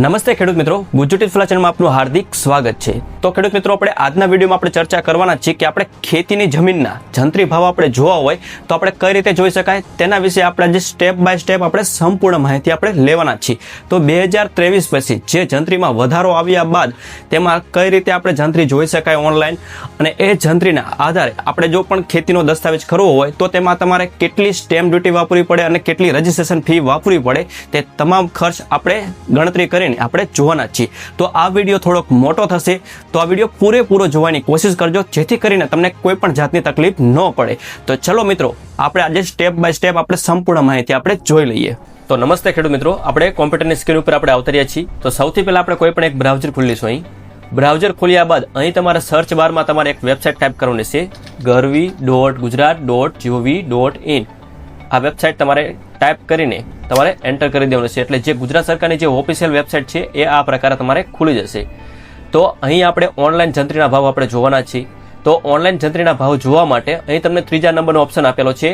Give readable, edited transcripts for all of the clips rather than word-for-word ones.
નમસ્તે ખેડૂત મિત્રો, ગુજ્જુ ફ્લા ચેનલમાં આપનું હાર્દિક સ્વાગત છે। તો ખેડૂત મિત્રો, આપણે આજના વિડીયોમાં આપણે ચર્ચા કરવાના છીએ કે આપણે ખેતીની જમીનના જંત્રી ભાવ આપણે જોવા હોય તો આપણે કઈ રીતે જોઈ શકાય તેના વિશે આપણે જે સ્ટેપ બાય સ્ટેપ આપણે સંપૂર્ણ માહિતી આપણે લેવાના છીએ। તો 2023 પછી જે જંત્રીમાં વધારો આવ્યા બાદ તેમાં કઈ રીતે આપણે જંત્રી જોઈ શકાય ઓનલાઈન, અને એ જંત્રીના આધારે આપણે જો પણ ખેતીનો દસ્તાવેજ કરવો હોય તો તેમાં તમારે કેટલી સ્ટેમ્પ ડ્યુટી વાપરવી પડે અને કેટલી રજીસ્ટ્રેશન ફી વાપરવી પડે તે તમામ ખર્ચ આપણે ગણતરી કરીને આપણે જોવાના છીએ। તો આ વિડીયો થોડોક મોટો થશે, તો આ વિડીયો પૂરેપૂરો જોવાની કોશિશ કરજો જેથી કરીને તમને કોઈ પણ જાતની તકલીફ ન પડે। તો ચલો મિત્રો, આપણે આજે સ્ટેપ બાય સ્ટેપ આપણે સંપૂર્ણ માહિતી આપણે જોઈ લઈએ। તો નમસ્તે ખેડૂત મિત્રો, આપણે કોમ્પ્યુટરની સ્ક્રીન ઉપર આપણે અવતર્યા છીએ। તો સૌથી પહેલા આપણે કોઈ પણ એક બ્રાઉઝર ખોલીશું। અહીં બ્રાઉઝર ખોલ્યા બાદ અહીં તમારા સર્ચ બારમાં તમારે એક વેબસાઇટ ટાઈપ કરવાની છે, garvi.gujarat.gov.in। આ વેબસાઇટ તમારે ટાઈપ કરીને તમારે એન્ટર કરી દેવાનું છે, એટલે જે ગુજરાત સરકારની જે ઓફિશિયલ વેબસાઇટ છે એ આ પ્રકારે તમારે ખુલી જશે। તો અહીં આપણે ઓનલાઈન જંત્રીના ભાવ આપણે જોવાના છીએ। તો ઓનલાઈન જંત્રીના ભાવ જોવા માટે અહીં તમને ત્રીજા નંબરનો ઓપ્શન આપેલો છે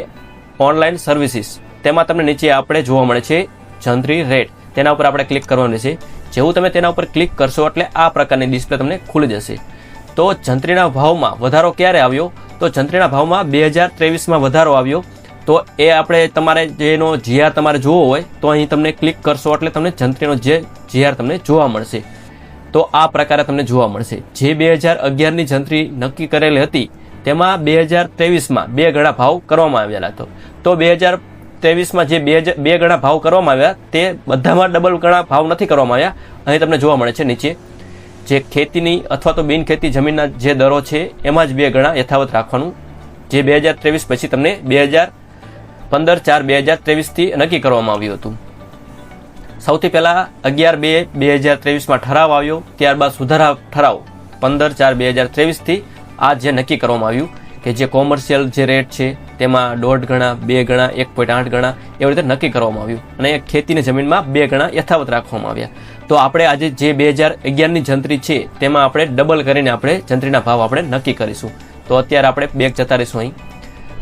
ઓનલાઈન સર્વિસીસ, તેમાં તમને નીચે આપણે જોવા મળે છે જંત્રી રેટ, તેના ઉપર આપણે ક્લિક કરવાનું છે। જેવું તમે તેના ઉપર ક્લિક કરશો એટલે આ પ્રકારની ડિસ્પ્લે તમને ખુલી જશે। તો જંત્રીના ભાવમાં વધારો ક્યારે આવ્યો? તો જંત્રીના ભાવમાં 2023માં વધારો આવ્યો। તો એ આપણે તમારે જેનો જીઆર તમારે જોવો હોય તો અહીં તમને ક્લિક કરશો એટલે તમને જંત્રીનો જે જીઆર તમને જોવા મળશે। તો આ પ્રકારે તમને જોવા મળશે। જે 2011ની જંત્રી નક્કી કરેલી હતી તેમાં 2023માં 2 ગણા ભાવ કરવામાં આવેલા હતો। તો 2023માં જે બે ગણા ભાવ કરવામાં આવ્યા તે બધામાં ડબલ ગણા ભાવ નથી કરવામાં આવ્યા। અહીં તમને જોવા મળે છે નીચે જે ખેતીની અથવા તો બિન ખેતી જમીનના જે દરો છે એમાં જ 2 ગણા યથાવત રાખવાનું, જે 2023 પછી તમને 15/4/2023થી નક્કી કરવામાં આવ્યું હતું। સૌથી પહેલા 11/2/2023માં ઠરાવ આવ્યો, ત્યારબાદ સુધારા ઠરાવ 15/4/2023થી આ જે નક્કી કરવામાં આવ્યું કે જે કોમર્શિયલ જે રેટ છે તેમાં 1.5 ગણા, 2 ગણા, 1.8 ગણા એવી રીતે નક્કી કરવામાં આવ્યું, અને ખેતીની જમીનમાં 2 ગણા યથાવત રાખવામાં આવ્યા। તો આપણે આજે જે 2011ની જંત્રી છે તેમાં આપણે ડબલ કરીને આપણે જંત્રીના ભાવ આપણે નક્કી કરીશું। તો અત્યારે આપણે બેક જતા રહીશું અહીં।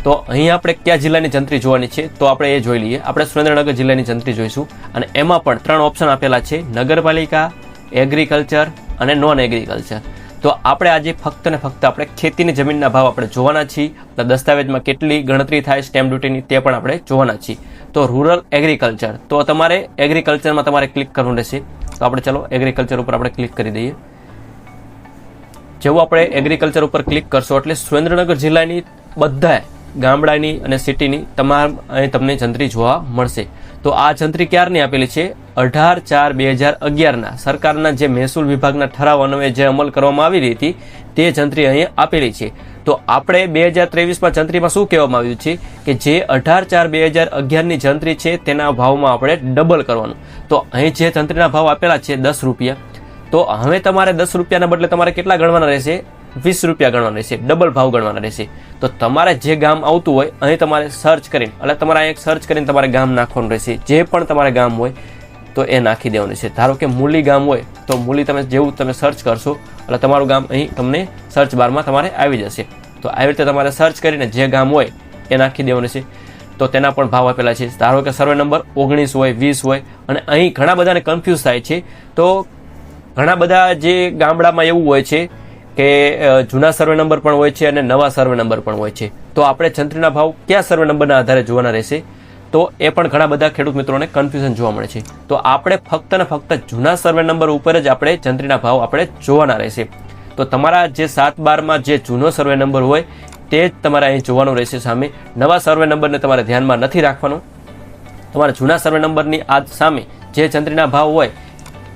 તો અહીં આપણે કયા જિલ્લાની જંત્રી જોવાની છે તો આપણે એ જોઈ લઈએ। આપણે સુરેન્દ્રનગર જિલ્લાની જંત્રી જોઈશું, અને એમાં પણ 3 ઓપ્શન આપેલા છે, નગરપાલિકા, એગ્રીકલ્ચર અને નોન એગ્રીકલ્ચર। તો આપણે આજે ફક્ત ને ફક્ત આપણે ખેતીની જમીનના ભાવ આપણે જોવાના છીએ, દસ્તાવેજમાં કેટલી ગણતરી થાય સ્ટેમ્પ ડ્યુટીની તે પણ આપણે જોવાના છીએ। તો રૂરલ એગ્રીકલ્ચર, તો તમારે એગ્રીકલ્ચરમાં તમારે ક્લિક કરવું રહેશે। તો આપણે ચલો એગ્રીકલ્ચર ઉપર આપણે ક્લિક કરી દઈએ। જેવું આપણે એગ્રીકલ્ચર ઉપર ક્લિક કરશો એટલે સુરેન્દ્રનગર જિલ્લાની બધા ગામડાની અને સિટીની તમામ અહીં તમને જંત્રી જોવા મળશે। તો આ જંત્રી ક્યારની આપેલી છે? 18/4/2011ના સરકારના જે મહેસૂલ વિભાગના ઠરાવ અન્વયે જે અમલ કરવામાં આવી રહી હતી તે જંત્રી અહીં આપેલી છે। તો આપણે 2023માં જંત્રીમાં શું કહેવામાં આવ્યું છે કે જે 18/4/2011ની જંત્રી છે તેના ભાવમાં આપણે ડબલ કરવાનું। તો અહીં જે જંત્રીના ભાવ આપેલા છે 10 રૂપિયા, તો હવે તમારે 10 રૂપિયાના બદલે તમારે કેટલા ગણવાના રહેશે? 20 રૂપિયા ગણવાના રહેશે, ડબલ ભાવ ગણવાના રહેશે। તો તમારે જે ગામ આવતું હોય અહીં તમારે સર્ચ કરીને એટલે તમારે અહીં સર્ચ કરીને તમારે ગામ નાખવાનું રહેશે। જે પણ તમારે ગામ હોય તો એ નાખી દેવાનું છે। ધારો કે મૂલી ગામ હોય તો મૂલી તમે જેવું તમે સર્ચ કરશો એટલે તમારું ગામ અહીં તમને સર્ચ બારમાં તમારે આવી જશે। તો આવી રીતે તમારે સર્ચ કરીને જે ગામ હોય એ નાખી દેવાનું છે। તો તેના પણ ભાવ આપેલા છે। ધારો કે સર્વે નંબર 19 હોય, 20 હોય, અને અહીં ઘણા બધાને કન્ફ્યુઝ થાય છે। તો ઘણા બધા જે ગામડામાં એવું હોય છે કે જૂના સર્વે નંબર પણ હોય છે અને નવા સર્વે નંબર પણ હોય છે। તો આપણે જંત્રીના ભાવ કયા સર્વે નંબરના આધારે જોવાના રહેશે? તો એ પણ ઘણા બધા ખેડૂત મિત્રોને કન્ફ્યુઝન જોવા મળે છે। તો આપણે ફક્ત ને ફક્ત જૂના સર્વે નંબર ઉપર જ આપણે જંત્રીના ભાવ આપણે જોવાના રહેશે। તો તમારા જે 7/12માં જે જૂનો સર્વે નંબર હોય તે જ તમારે અહીં જોવાનું રહેશે સામે। નવા સર્વે નંબરને તમારે ધ્યાનમાં નથી રાખવાનો। તમારા જૂના સર્વે નંબરની આ સામે જે જંત્રીના ભાવ હોય,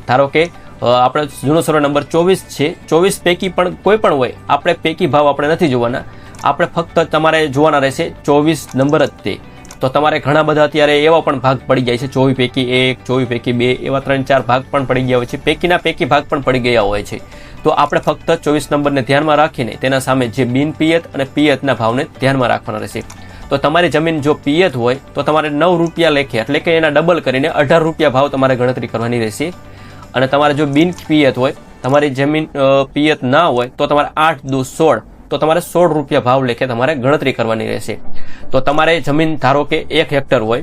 ધારો કે આપણે જૂનો સર્વે નંબર 24 છે, 24 પૈકી પણ કોઈ પણ હોય, આપણે પૈકી ભાવ આપણે નથી જોવાના, આપણે ફક્ત તમારે જોવાના રહેશે 24 નંબર જ તે। તો તમારે ઘણા બધા અત્યારે એવા પણ ભાગ પડી જાય છે, 24 પૈકી 1, 24 પૈકી 2 એવા 3-4 ભાગ પણ પડી ગયા હોય છે, પૈકીના પૈકી ભાગ પણ પડી ગયા હોય છે। તો આપણે ફક્ત 24 નંબરને ધ્યાનમાં રાખીને તેના સામે જે બિન પિયત અને પિયતના ભાવને ધ્યાનમાં રાખવાના રહેશે। તો તમારી જમીન જો પિયત હોય તો તમારે 9 રૂપિયા લેખે એટલે કે એના ડબલ કરીને 18 રૂપિયા ભાવ તમારે ગણતરી કરવાની રહેશે। અને તમારે જો બિન પિયત હોય, તમારી જમીન પિયત ના હોય તો તમારે 8 દુ 16, તો તમારે 16 રૂપિયા ભાવ લેખે તમારે ગણતરી કરવાની રહેશે। તો તમારે જમીન ધારો કે 1 હેક્ટર હોય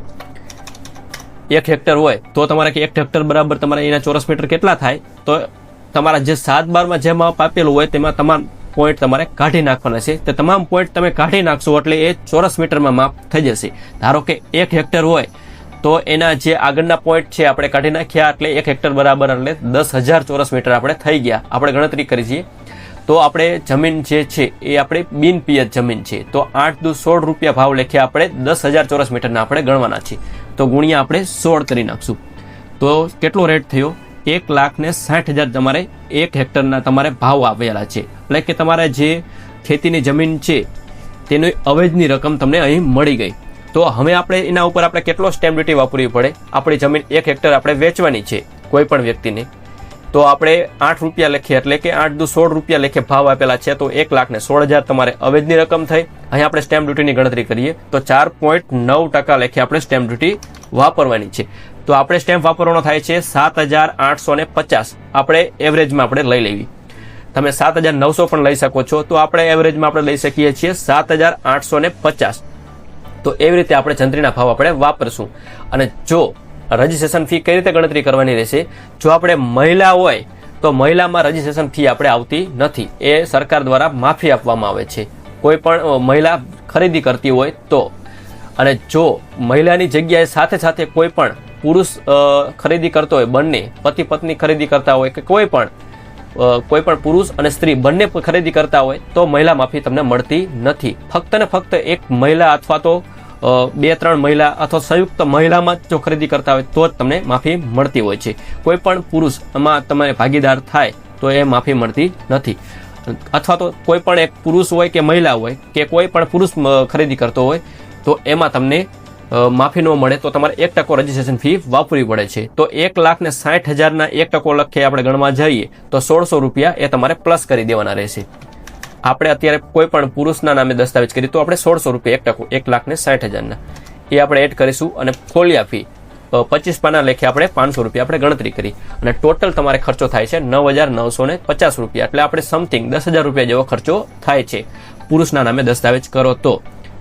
1 હેક્ટર હોય તો તમારે 1 હેક્ટર બરાબર તમારે એના ચોરસ મીટર કેટલા થાય, તો તમારા જે 7/12 જે માપ આપેલું હોય તેમાં તમામ પોઈન્ટ તમારે કાઢી નાખવાના છે. તે તમામ પોઈન્ટ તમે કાઢી નાખશો એટલે એ ચોરસ મીટરમાં માપ થઈ જશે. ધારો કે 1 હેક્ટર હોય તો એના જે આગળના પોઈન્ટ છે આપણે કાઢી નાખ્યા એટલે 1 હેક્ટર બરાબર એટલે 10,000 ચોરસ મીટર આપણે થઈ ગયા. આપણે ગણતરી કરી છીએ. તો આપણે જમીન જે છે એ આપણે બિન પિયત જમીન છે, તો 8 દુ 16 રૂપિયા ભાવ લેખ્યા આપણે 10,000 ચોરસ મીટરના આપણે ગણવાના છે. તો ગુણ્યા આપણે 16 કરી નાખશું તો કેટલો રેટ થયો? 1,60,000 તમારે 1 હેક્ટરના તમારે ભાવ આવેલા છે. એટલે કે તમારે જે ખેતીની જમીન છે તેની અવેજની રકમ તમને અહીં મળી ગઈ. તો હવે આપણે એના ઉપર આપણે કેટલો સ્ટેમ્પ ડ્યુટી વાપરવી પડે? આપણી જમીન 1 હેક્ટર આપણે વેચવાની છે કોઈ પણ વ્યક્તિને, તો આપણે 8 રૂપિયા લખીએ એટલે કે 8 દુ 16 રૂપિયા લેખે ભાવ આપેલા છે, તો 1,16,000 તમારે અવેજની રકમ થઈ. અહીં આપણે સ્ટેમ્પ ડ્યુટીની ગણતરી કરીએ તો 4.9% લેખે આપણે સ્ટેમ્પ ડ્યુટી વાપરવાની છે. તો આપણે સ્ટેમ્પ વાપરવાનો થાય છે 7,850. આપણે એવરેજમાં આપણે લઈ લેવી. તમે 7,900 પણ લઈ શકો છો, તો આપણે એવરેજમાં આપણે લઈ શકીએ છીએ 7,850. તો એવી રીતે આપણે જંત્રીના ભાવ આપણે વાપરશું. અને જો રજીસ્ટ્રેશન ફી કઈ રીતે ગણતરી કરવાની રહેશે? જો આપણે મહિલા હોય તો મહિલામાં રજીસ્ટ્રેશન ફી આપણે આવતી નથી, એ સરકાર દ્વારા માફી આપવામાં આવે છે કોઈ પણ મહિલા ખરીદી કરતી હોય તો. અને જો મહિલાની જગ્યાએ સાથે સાથે કોઈ પણ પુરુષ ખરીદી કરતો હોય, બંને પતિ પત્ની ખરીદી કરતા હોય કે કોઈ પણ પુરુષ અને સ્ત્રી બંને ખરીદી કરતા હોય તો મહિલા માફી તમને મળતી નથી. ફક્ત ને ફક્ત એક મહિલા અથવા તો 2-3 મહિલા અથવા સંયુક્ત મહિલામાં જો ખરીદી કરતા હોય તો જ તમને માફી મળતી હોય છે. કોઈ પણ પુરુષ એમાં તમે ભાગીદાર થાય તો એ માફી મળતી નથી. અથવા તો કોઈ પણ એક પુરુષ હોય કે મહિલા હોય કે કોઈ પણ પુરુષ ખરીદી કરતો હોય તો એમાં તમને માફી ન મળે તો તમારે 1% રજીસ્ટ્રેશન ફી વાપરવી પડે છે. તો 1,60,000ના 1% લખે આપણે ગણવા જઈએ તો 1,600 રૂપિયા એ તમારે પ્લસ કરી દેવાના રહેશે. આપણે અત્યારે કોઈ પણ પુરુષના નામે દસ્તાવેજ કરીએ તો આપણે 1,600 રૂપિયા 1%, 1,60,000ના એ આપણે એડ કરીશું. અને ફોલિયા ફી 25 પાના લેખે આપણે 500 રૂપિયા આપણે ગણતરી કરી અને ટોટલ તમારે ખર્ચો થાય છે 9,950 રૂપિયા. એટલે આપણે સમથિંગ 10,000 રૂપિયા જેવો ખર્ચો થાય છે પુરુષના નામે દસ્તાવેજ કરો તો.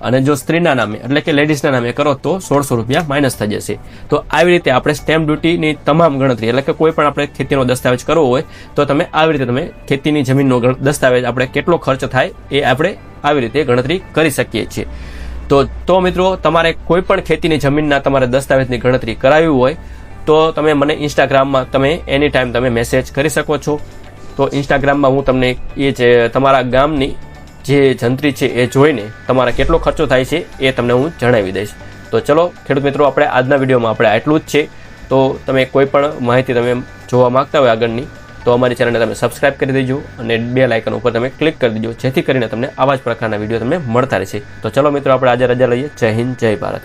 અને જો સ્ત્રીના નામે એટલે કે લેડીઝના નામે કરો તો 1,600 રૂપિયા માઇનસ થઈ જશે. તો આવી રીતે આપણે સ્ટેમ્પ ડ્યુટીની તમામ ગણતરી એટલે કે કોઈ પણ આપણે ખેતીનો દસ્તાવેજ કરવો હોય તો તમે આવી રીતે તમે ખેતીની જમીનનો દસ્તાવેજ આપણે કેટલો ખર્ચ થાય એ આપણે આવી રીતે ગણતરી કરી શકીએ છીએ. તો મિત્રો તમારે કોઈ પણ ખેતીની જમીનના તમારે દસ્તાવેજની ગણતરી કરાવી હોય તો તમે મને ઇન્સ્ટાગ્રામમાં તમે એની ટાઈમ તમે મેસેજ કરી શકો છો. તો ઇન્સ્ટાગ્રામમાં હું તમને એ જે તમારા ગામની જે જંત્રી છે એ જોઈને તમારા કેટલો ખર્ચો થાય છે એ તમને હું જણાવી દઈશ. તો ચલો ખેડૂત મિત્રો, આપણે આજના વિડીયોમાં આપણે આટલું જ છે. તો તમે કોઈ પણ માહિતી તમે જોવા માંગતા હોય આગળની તો અમારી ચેનલને તમે સબસ્ક્રાઇબ કરી દેજો અને બેલ આઇકન ઉપર તમે ક્લિક કરી દેજો, જેથી કરીને તમને આવા જ પ્રકારના વિડીયો તમને મળતા રહેશે. તો ચલો મિત્રો, આપણે આજે રજા લઈએ. જય હિન્દ, જય ભારત.